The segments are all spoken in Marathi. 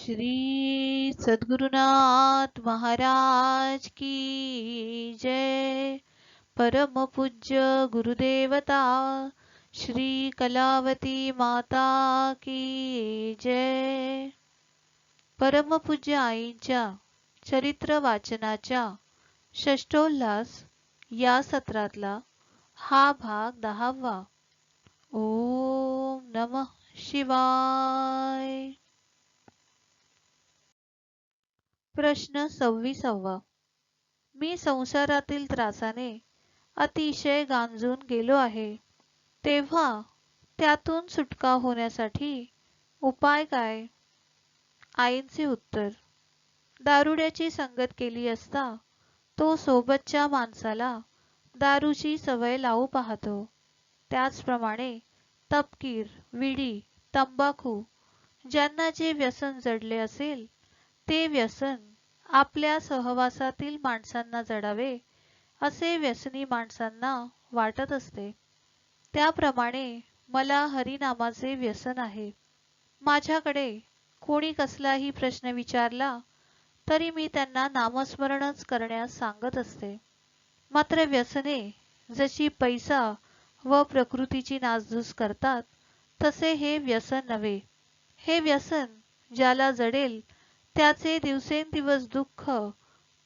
श्री सद्गुरुनाथ महाराज की जय। परम पूज्य गुरुदेवता श्री कलावती माता की जय। परम पूज्य आईंच्या चरित्र वाचनाच्या षष्ठोल्लास या सत्रातला हा भाग 10वा। ओम नमः शिवाय। प्रश्न 26वा। मी संसारातील त्रासाने अतिशय गांजून गेलो आहे, तेव्हा त्यातून सुटका होण्यासाठी उपाय काय? आईंचे उत्तर: दारुड्याची संगत केली असता तो सोबतच्या माणसाला दारूची सवय लावू पाहतो. त्याचप्रमाणे तपकीर, विडी, तंबाखू ज्यांना जे व्यसन जडले असेल ते व्यसन आपल्या सहवासातील माणसांना जडावे असे व्यसनी माणसांना वाटत असते. त्याप्रमाणे मला हरिनामाचे व्यसन आहे. माझ्याकडे कोणी कसलाही प्रश्न विचारला तरी मी त्यांना नामस्मरणच करण्यास सांगत असते. मात्र व्यसने जशी पैसा व प्रकृतीची नासधूस करतात तसे हे व्यसन नव्हे. हे व्यसन ज्याला जडेल त्याचे दिवसेंदिवस दुःख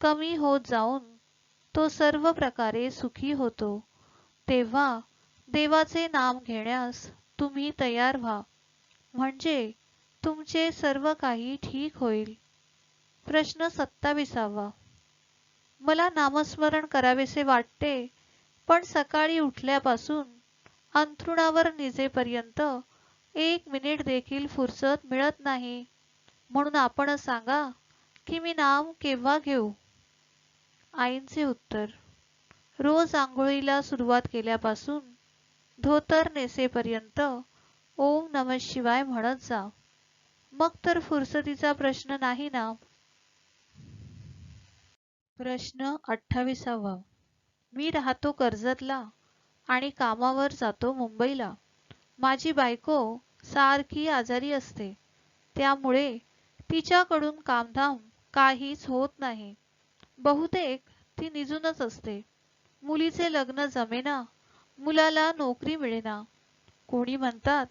कमी होत जाऊन तो सर्व प्रकारे सुखी होतो. तेव्हा देवाचे नाम घेण्यास तुम्ही तयार व्हा, म्हणजे तुमचे सर्व काही ठीक होईल. प्रश्न 27वा. मला नामस्मरण करावेसे वाटते, पण सकाळी उठल्यापासून अंथरुणावर निजेपर्यंत 1 मिनिट देखील फुरसत मिळत नाही. म्हणून आपण सांगा की मी नाम केव्हा घेऊ? आईंचे उत्तर: रोज आंघोळीला सुरुवात केल्यापासून धोतर नेसेपर्यंत ओम नमः शिवाय म्हणत जा. मग तर फुरसतीचा प्रश्न नाही ना. प्रश्न 28वा. मी राहतो कर्जतला आणि कामावर जातो मुंबईला. माझी बायको सारखी आजारी असते, त्यामुळे तिच्याकडून कामधाम काहीच होत नाही. बहुतेक ती निजूनच असते. मुलीचे लग्न जमेना, मुलाला नोकरी मिळेना. कोणी म्हणतात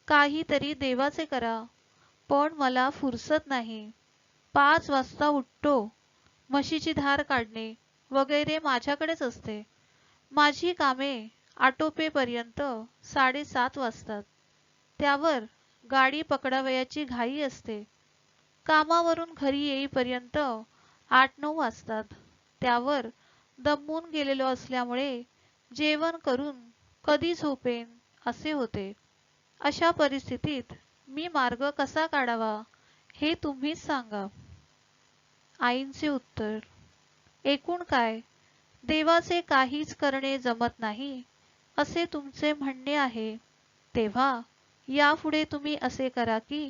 काहीतरी देवाचे करा, पण मला फुरसत नाही. 5 वाजता उठतो, म्हशीची धार काढणे वगैरे माझ्याकडेच असते. माझी कामे आटोपेपर्यंत 7:30 वाजतात. त्यावर गाडी पकडावयाची घाई असते. कामावरून घरी येईपर्यंत 8-9 वाजतात. त्यावर दमून गेलेलो असल्यामुळे जेवण करून कधी झोपेन असे होते. अशा परिस्थितीत मी मार्ग कसा काढावा हे तुम्हीच सांगा. आईंचे उत्तर: एकूण काय, देवाचे काहीच करणे जमत नाही असे तुमचे म्हणणे आहे. तेव्हा यापुढे तुम्ही असे करा की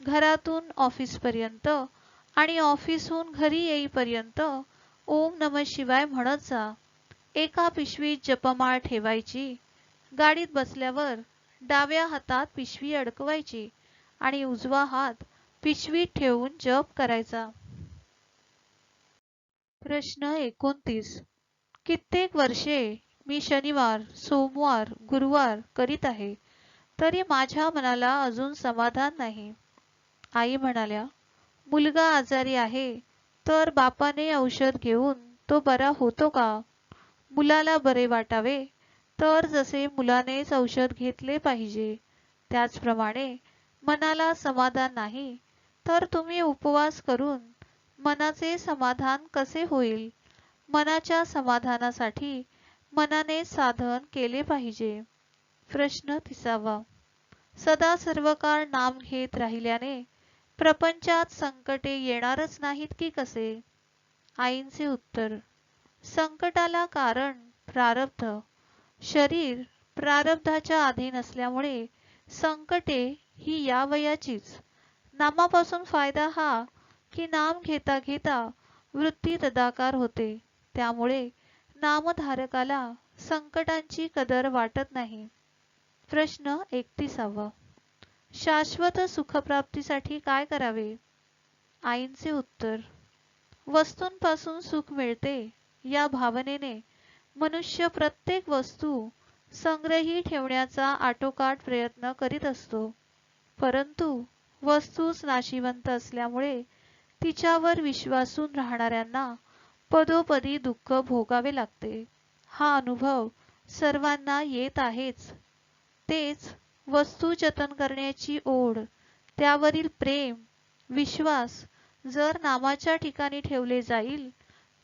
घरातून ऑफिसपर्यंत आणि ऑफिसहून घरी येईपर्यंत ओम नमः शिवाय म्हणत जा. एका पिशवीत जपमाळ ठेवायची, गाडीत बसल्यावर डाव्या हातात पिशवी अडकवायची आणि उजवा हात पिशवीत ठेवून जप करायचा. प्रश्न 29. कित्येक वर्षे मी शनिवार, सोमवार, गुरुवार करीत आहे, तरी माझ्या मनाला अजून समाधान नाही. आई म्हणाल्या, मुलगा आजारी आहे तर बापाने औषध घेऊन तो बरा होतो का? मुलाला बरे वाटावे तर जसे मुलानेच औषध घेतले पाहिजे, त्याचप्रमाणे मनाला समाधान नाही तर तुम्ही उपवास करून मनाचे समाधान कसे होईल? मनाच्या समाधानासाठी मनाने साधन केले पाहिजे. प्रश्न 30वा. सदा सर्वकाळ नाम घेत राहिल्याने प्रपंचात संकटे येणारच नाहीत की कसे? आईंचे उत्तर: संकटाला कारण प्रारब्ध. शरीर प्रारब्धाच्या अधीन असल्यामुळे संकटे ही या वयाचीच. नामापासून फायदा हा की नाम घेता घेता वृत्ती तदाकार होते, त्यामुळे नामधारकाला संकटांची कदर वाटत नाही. प्रश्न 31वा. शाश्वत सुखप्राप्तीसाठी काय करावे? आईंचे उत्तर, वस्तूंपासून सुख मिळते या भावनेने मनुष्य प्रत्येक वस्तू संग्रही ठेवण्याचा आटोकाट प्रयत्न करीत असतो. परंतु वस्तूच नाशिवंत असल्यामुळे तिच्यावर विश्वासून राहणाऱ्यांना पदोपदी दुःख भोगावे लागते. हा अनुभव सर्वांना येत आहेच. तेच वस्तू जतन करण्याची ओढ, त्यावरील प्रेम, विश्वास जर नामाच्या ठिकाणी ठेवले जाईल,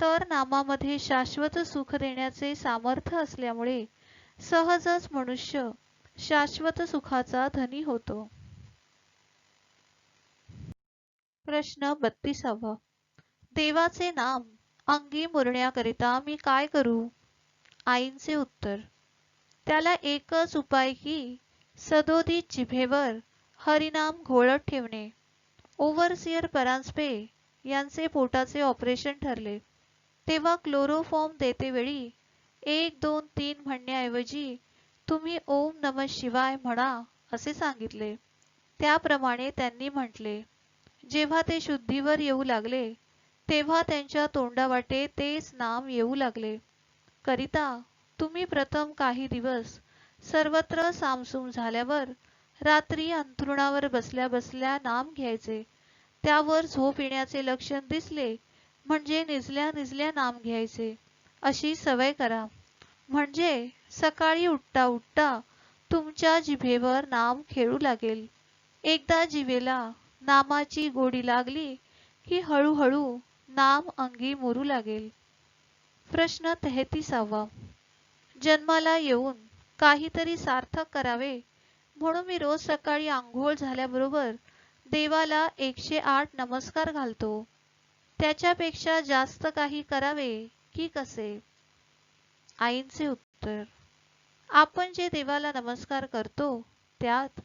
तर नामामध्ये शाश्वत सुख देण्याचे सामर्थ्य असल्यामुळे सहजच मनुष्य शाश्वत सुखाचा धनी होतो. प्रश्न 32. देवाचे नाम अंगी मुरण्याकरिता मी काय करू? आईंचे उत्तर, त्याला एकच उपाय की सदोदित जिभेवर हरिनाम घोळत ठेवणे. ओव्हरसिअर परांजपे यांचे पोटाचे ऑपरेशन ठरले, तेव्हा क्लोरोफॉर्म देतेवेळी 1 2 3 म्हणण्याऐवजी तुम्ही ओम नमः शिवाय म्हणा असे सांगितले. त्याप्रमाणे त्यांनी म्हटले. जेव्हा ते शुद्धीवर येऊ लागले, तेव्हा त्यांच्या तोंडावाटे तेच नाम येऊ लागले. करिता तुम्ही प्रथम काही दिवस सर्वत्र सामसूम झाल्यावर रात्री अंथरुणावर बसल्या बसल्या नाम घ्यायचे. त्यावर झोप येण्याचे लक्षण दिसले म्हणजे निजल्या निजल्या नाम घ्यायचे. अशी सवय करा, म्हणजे सकाळी उठता उठता तुमच्या जिभेवर नाम खेळू लागेल. एकदा जिभेला नामाची गोडी लागली की हळूहळू नाम अंगी मुरू लागेल. प्रश्न 33. जन्माला येऊन काहीतरी सार्थक करावे म्हणून मी रोज सकाळी आंघोळ झाल्याबरोबर देवाला 108 नमस्कार घालतो. त्याच्यापेक्षा जास्त काही करावे की कसे? आईंचे उत्तर, आपण जे देवाला नमस्कार करतो त्यात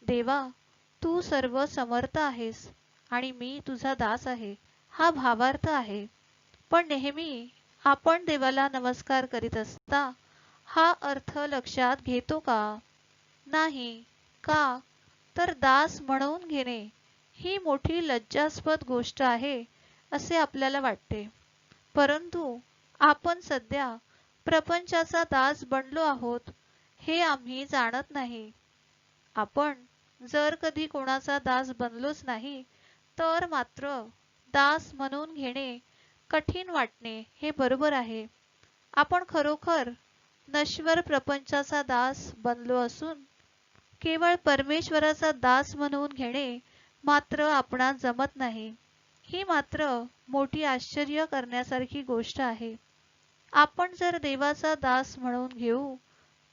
देवा तू सर्व समर्थ आहेस आणि मी तुझा दास आहे हा भावार्थ आहे. पण नेहमी आपण देवाला नमस्कार करीत असता हा अर्थ लक्षात घेतो का? नाही. का? तर दास म्हणून घेणे ही मोठी लज्जास्पद गोष्ट आहे असे आपल्याला वाटते. परंतु आपण सध्या प्रपंचाचा दास बनलो आहोत हे आम्ही जाणत नाही. आपण जर कधी कोणाचा दास बनलोच नाही, तर मात्र दास म्हणून घेणे कठीण वाटणे हे बरोबर आहे. आपण खरोखर नश्वर प्रपंचाचा दास बनलो असून केवळ परमेश्वराचा दास म्हणून घेणे मात्र आपणास जमत नाही. ही मात्र मोठी आश्चर्य करण्यासारखी गोष्ट आहे. आपण जर देवाचा दास म्हणून घेऊ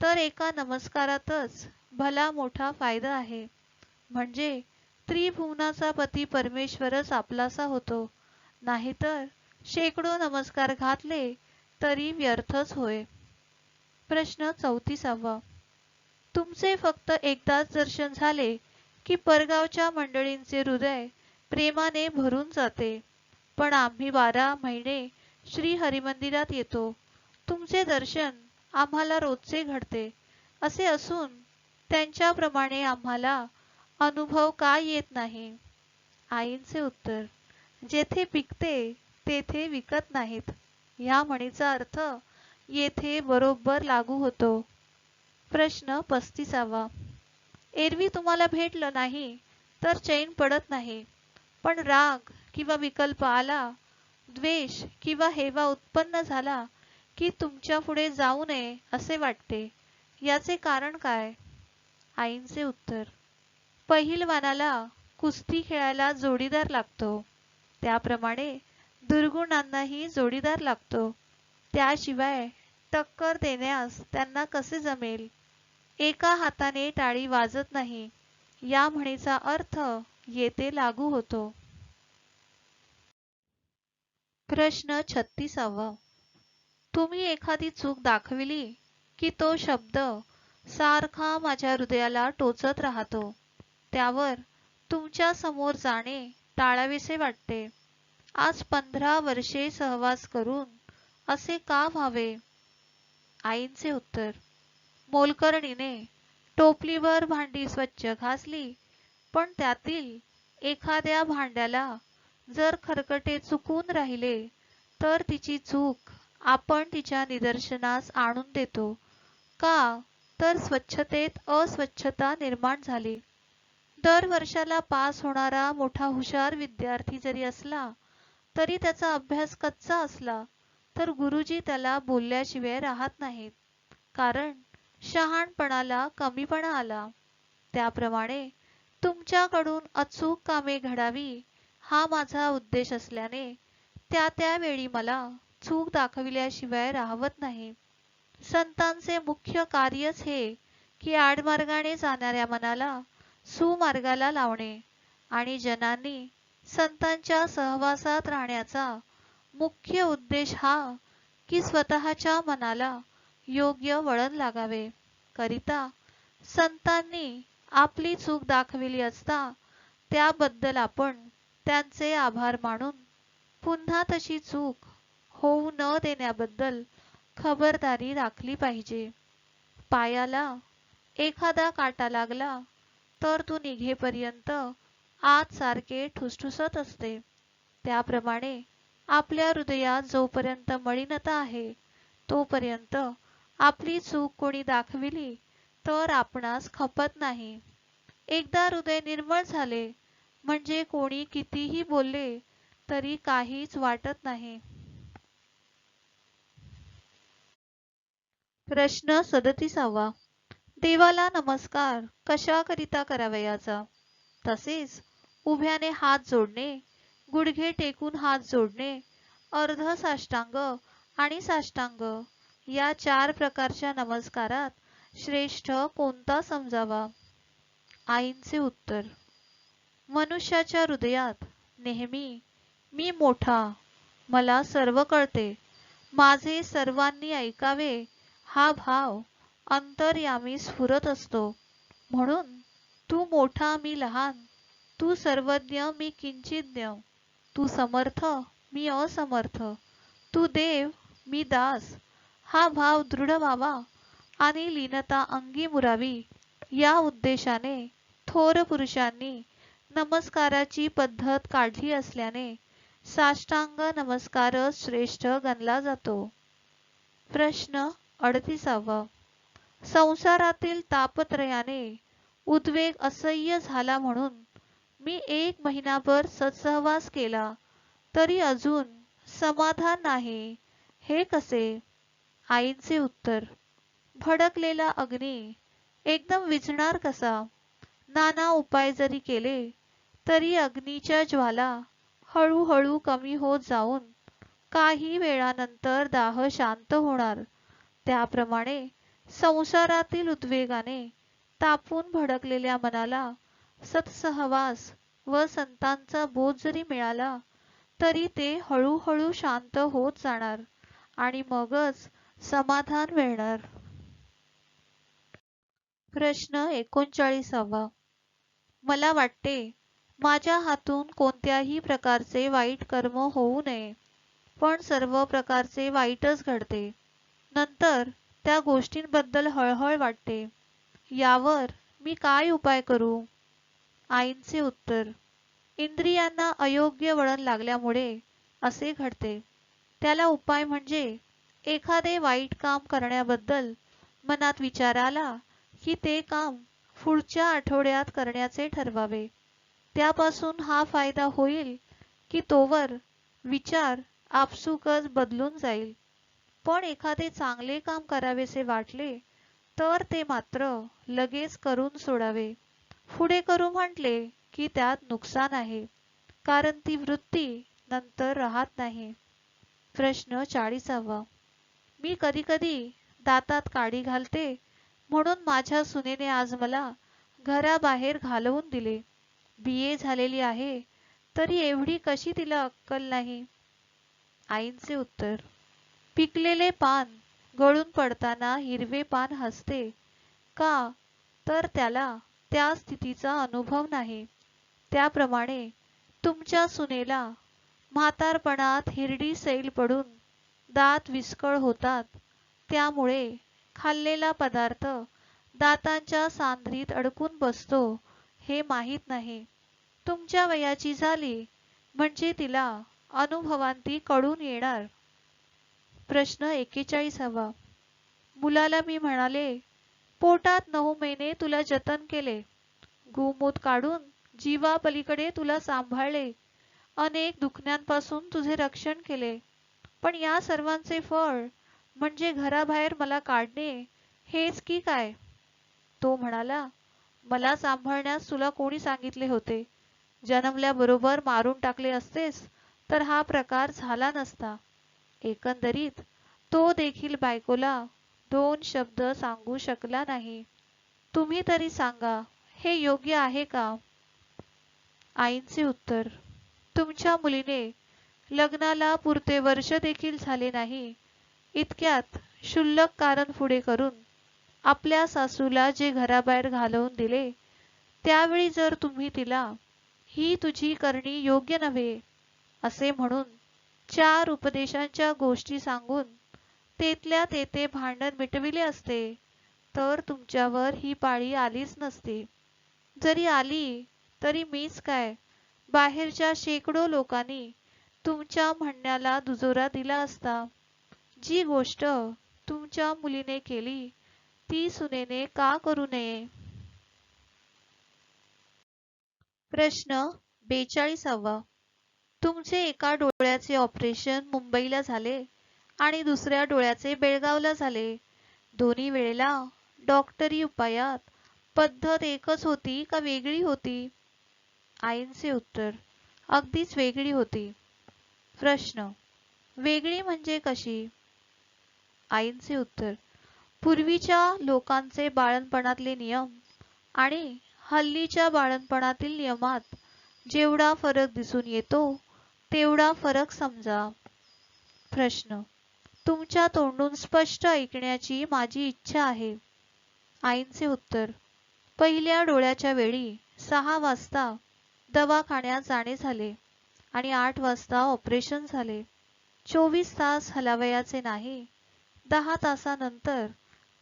तर एका नमस्कारातच भला मोठा फायदा आहे. म्हणजे त्रिभुवनाचा पती परमेश्वरच आपलासा होतो. नाहीतर शेकडो नमस्कार घातले तरी व्यर्थच होय. प्रश्न 34. तुमचे फक्त एकदाच दर्शन झाले की परगावच्या मंडळींचे हृदय प्रेमाने भरून जाते. पण आम्ही 12 महिने श्री हरिमंदिरात येतो. तुमचे दर्शन आम्हाला रोजचे घडते. असे असून त्यांच्याप्रमाणे आम्हाला अनुभव का येत नाही? आईंचे उत्तर, जेथे पिकते तेथे विकत नाहीत या म्हणीचा अर्थ येथे बरोबर लागू होतो. प्रश्न 35. एरवी तुम्हाला भेटलं नाही तर चैन पडत नाही, पण राग किंवा विकल्प आला, द्वेष किंवा हेवा उत्पन्न झाला की तुमच्या पुढे जाऊ नये असे वाटते. याचे कारण काय? आईंचे उत्तर, पहिलवानाला कुस्ती खेळायला जोडीदार लागतो, त्याप्रमाणे दुर्गुणांनाही जोडीदार लागतो. त्याशिवाय टक्कर देण्यास त्यांना कसे जमेल? एका हाताने टाळी वाजत नाही या म्हणीचा अर्थ येथे लागू होतो. प्रश्न 36. तुम्ही एखादी चूक दाखविली की तो शब्द सारखा माझ्या हृदयाला टोचत राहतो. त्यावर तुमच्या समोर जाणे टाळावेसे वाटते. आज 15 वर्षे सहवास करून असे का व्हावे? आईंचे उत्तर, मोलकरणीने टोपलीवर भांडी स्वच्छ घासली, पण त्यातील एखाद्या भांड्याला जर खरकटे चुकून राहिले तर तिची चूक आपण तिच्या निदर्शनास आणून देतो. का? तर स्वच्छतेत अस्वच्छता निर्माण झाली. दर वर्षाला पास होणारा मोठा हुशार विद्यार्थी जरी असला तरी त्याचा अभ्यास कच्चा असला तर गुरुजी त्याला बोलल्याशिवाय राहत नाहीत, कारण शहाणपणाला कमीपणा आला. त्याप्रमाणे तुमच्याकडून अचूक कामे घडावी हा माझा उद्देश असल्याने त्या त्या वेळी मला चूक दाखविल्याशिवाय राहवत नाही. संतांचे मुख्य कार्यच हे की आडमार्गाने जाणाऱ्या मनाला सुमार्गाला लावणे आणि जनांनी संतांच्या सहवासात राहण्याचा मुख्य उद्देश हा की स्वतःच्या मनाला योग्य वळण लागावे करिता संतांनी आपली चूक दाखविली असता त्याबद्दल आपण त्यांचे आभार मानून पुन्हा तशी चूक होऊ न देण्याबद्दल खबरदारी राखली पाहिजे. पायाला एखादा काटा लागला तर तो निघेपर्यंत आत सारखे ठुसठुसत असते. त्याप्रमाणे आपल्या हृदयात जोपर्यंत मलिनता आहे तोपर्यंत आपली चूक कोणी दाखविली तर आपणास खपत नाही. एकदा हृदय निर्मळ झाले म्हणजे कोणी कितीही बोलले तरी काहीच वाटत नाही. प्रश्न 37. देवाला नमस्कार कशाकरिता करावयाचा? तसेच उभ्याने हात जोडणे, गुडघे टेकून हात जोडणे, अर्ध साष्टांग आणि साष्टांग या 4 प्रकारच्या नमस्कारात श्रेष्ठ कोणता समजावा? आईंचे उत्तर. मनुष्याच्या हृदयात नेहमी मी मोठा, मला सर्व कळते, माझे सर्वांनी ऐकावे हा भाव अंतर्यामी स्फुरत असतो. म्हणून तू मोठा मी लहान, तू सर्वज्ञ मी किंचितज्ञ, तू समर्थ मी असमर्थ, तू देव मी दास हा भाव दृढ व्हावा आणि लीनता अंगी मुरावी या उद्देशाने थोर पुरुषांनी नमस्काराची पद्धत काढली असल्याने साष्टांग नमस्कारच श्रेष्ठ गणला जातो. प्रश्न 38. संसारातील तापत्रयाने उद्वेग असह्य झाला म्हणून मी 1 महिनाभर सत्सहवास केला तरी अजून समाधान नाही, हे कसे? आईंचे उत्तर. भडकलेला अग्नी एकदम विझणार कसा? नाना उपाय जरी केले तरी अग्नीच्या ज्वाला हळूहळू कमी होत जाऊन काही वेळानंतर दाह शांत होणार. त्याप्रमाणे संसारातील उद्वेगाने तापून भडकलेल्या मनाला सत्सहवास व संतांचा बोध जरी मिळाला तरी ते हळूहळू शांत होत जाणार आणि मगच समाधान मिळणार. प्रश्न 39. मला वाटते माझ्या हातून कोणत्याही प्रकारचे वाईट कर्म होऊ नये, पण सर्व प्रकारचे वाईटच घडते. नंतर त्या गोष्टींबद्दल हळहळ वाटते. यावर मी काय उपाय करू? आईंचे उत्तर. इंद्रियांना अयोग्य वळण लागल्यामुळे असे घडते. त्याला उपाय म्हणजे एखादे वाईट काम करण्याबद्दल मनात विचार आला की ते काम पुढच्या आठवड्यात करण्याचे ठरवावे. त्यापासून हा फायदा होईल की तोवर विचार आपसुकच बदलून जाईल. पण एखादे चांगले काम करावेसे वाटले तर ते मात्र लगेच करून सोडावे. पुढे करू म्हटले की त्यात नुकसान आहे, कारण ती वृत्ती नंतर राहत नाही. प्रश्न 40. मी कधीकधी दातात काडी घालते म्हणून माझ्या सुनेने आज मला घराबाहेर घालवून दिले. BA झालेली आहे तरी एवढी कशी तिला अक्कल नाही? आईंचे उत्तर. पिकलेले पान गळून पडताना हिरवे पान हसते का? तर त्याला त्या स्थितीचा अनुभव नाही. त्याप्रमाणे तुमच्या सुनेला म्हातारपणात हिरडी सैल पडून दात विस्कळ होतात, त्यामुळे खाल्लेला पदार्थ दातांच्या सांधीत अडकून बसतो हे माहीत नाही. तुमच्या वयाची झाली म्हणजे तिला अनुभवांती कळून येणार. प्रश्न 41. मुलाला मी म्हणाले, पोटात 9 महिने तुला जतन केले, गोमूत काढून जीवापलीकडे तुला सांभाळले, अनेक दुखण्यांपासून तुझे रक्षण केले, पण या सर्वांचे फळ म्हणजे घराबाहेर मला काढणे हेच की काय? तो म्हणाला, मला सांभाळण्यास तुला कोणी सांगितले होते? जन्मल्याबरोबर मारून टाकले असतेस तर हा प्रकार झाला नसता. एकंदरीत तो देखील बायकोला 2 शब्द सांगू शकला नाही. तुम्ही तरी सांगा, हे योग्य आहे का? आईचे उत्तर, तुमच्या मुलीने लग्नाला पुरते वर्ष देखील झाले नाही, इतक्यात क्षुल्लक कारण पुढे करून आपल्या सासूला जे घराबाहेर घालवून दिले, त्यावेळी जर तुम्ही तिला ही तुझी करणी योग्य नव्हे असे म्हणून 4 उपदेशांच्या गोष्टी सांगून तेथल्या तेथे भांडण मिटविले असते, तर तुमच्यावर ही पाळी आलीच नसती. जरी आली तरी मीच काय, बाहेरच्या शेकडो लोकांनी तुमच्या म्हणण्याला दुजोरा दिला असता. जी गोष्ट तुमच्या मुलीने केली ती सुनेने का करू नये? प्रश्न 42. तुमचे एका डोळ्याचे ऑपरेशन मुंबईला झाले आणि दुसऱ्या डोळ्याचे बेळगावला झाले. दोन्ही वेळेला डॉक्टरी उपायात पद्धत एकच होती का वेगळी होती? आईचे उत्तर, अगदीच वेगळी होती. प्रश्न, वेगळी म्हणजे कशी? आईचे उत्तर, पूर्वीच्या लोकांचे बाळंतपणातले नियम आणि हल्लीच्या बाळंतपणातील नियमात जेवढा फरक दिसून येतो तेवढा फरक समजा. प्रश्न, तुमच्या तोंडून स्पष्ट ऐकण्याची माझी इच्छा आहे. आईचे उत्तर, पहिल्या डोळ्याच्या वेळी 6 वाजता दवाखान्यात जाणे झाले आणि 8 वाजता ऑपरेशन झाले. 24 तास हलावयाचे नाही. 10 तासानंतर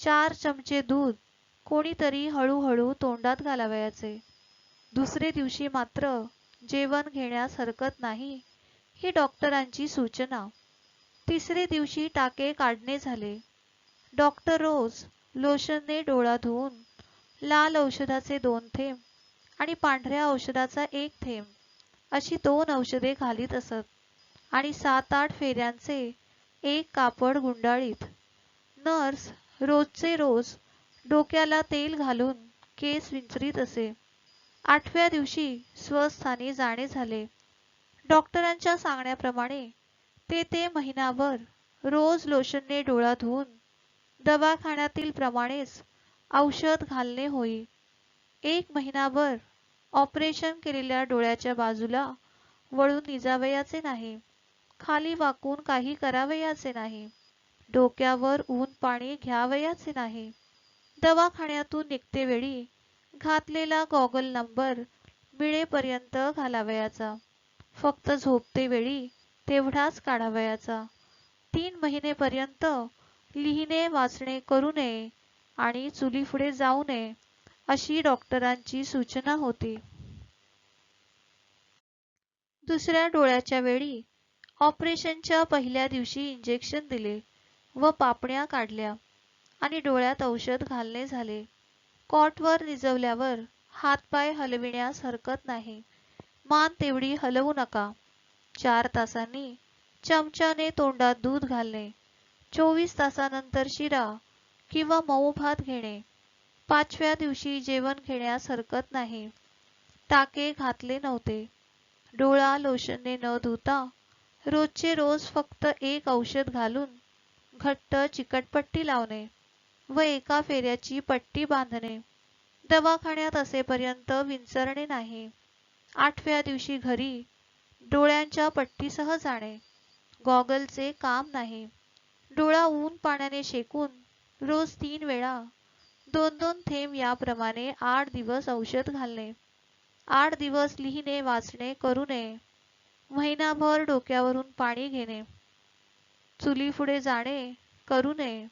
4 चमचे दूध कोणीतरी हळूहळू तोंडात घालावयाचे. दुसरे दिवशी मात्र जेवण घेण्यास हरकत नाही, ही डॉक्टरांची सूचना. तिसरे दिवशी टाके काढणे झाले. डॉक्टर रोज लोशनने डोळा धुवून लाल औषधाचे 2 थेंब आणि पांढऱ्या औषधाचा 1 थेंब अशी 2 औषधे घालीत असत आणि 7-8 फेऱ्यांचे एक कापड गुंडाळीत. नर्स रोजचे रोज डोक्याला तेल घालून केस विंचरीत असे. 8व्या दिवशी स्वस्थानी जाणे झाले. डॉक्टरांच्या सांगण्याप्रमाणे ते महिनाभर रोज लोशनने डोळा धुवून दवाखान्यातील प्रमाणेच औषध घालणे होई. 1 महिनाभर ऑपरेशन केलेल्या डोळ्याच्या बाजूला वळून निजावयाचे नाही, खाली वाकून काही करावयाचे नाही, डोक्यावर ऊन पाणी घ्यावयाचे नाही. दवाखान्यातून निघतेवेळी घातलेला गॉगल नंबर मिळेपर्यंत घालावयाचा. फक्त झोपतेवेळी तेवढाच काढावयाचा. 3 महिनेपर्यंत लिहिणे वाचणे करू नये आणि चुलीपुढे जाऊ नये अशी डॉक्टरांची सूचना होती. दुसऱ्या डोळ्याच्या वेळी ऑपरेशनच्या पहिल्या दिवशी इंजेक्शन दिले व पापण्या काढल्या आणि डोळ्यात औषध घालणे झाले. कॉटवर निजवल्यावर हातपाय हलविण्यास हरकत नाही, मान तेवढी हलवू नका. 4 तासांनी चमच्याने तोंडात दूध घालणे. 24 तासानंतर शिरा किंवा मऊ भात घेणे. 5व्या दिवशी जेवण घेण्यास हरकत नाही. टाके घातले नव्हते. डोळा लोशनने न धुता रोजचे रोज फक्त 1 औषध घालून घट्ट चिकटपट्टी लावणे व एका फेऱ्याची पट्टी बांधणे. दवाखान्यात असेपर्यंत विंचरणे नाही. 8व्या दिवशी घरी डोळ्यांच्या पट्टीसह जाणे. गॉगलचे काम नाही. डोळा ऊन पाण्याने शेकून रोज 3 वेळा 2-2 थेंब याप्रमाणे 8 दिवस औषध घालणे. 8 दिवस लिहिणे वाचणे करू नये. महिनाभर डोक्यावरून पाणी घेणे. चुलीपुढे जाणे करू नये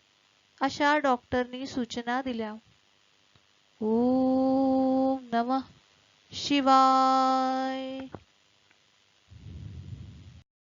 अशा डॉक्टरनी सूचना दिल्या. ओम नमः शिवाय.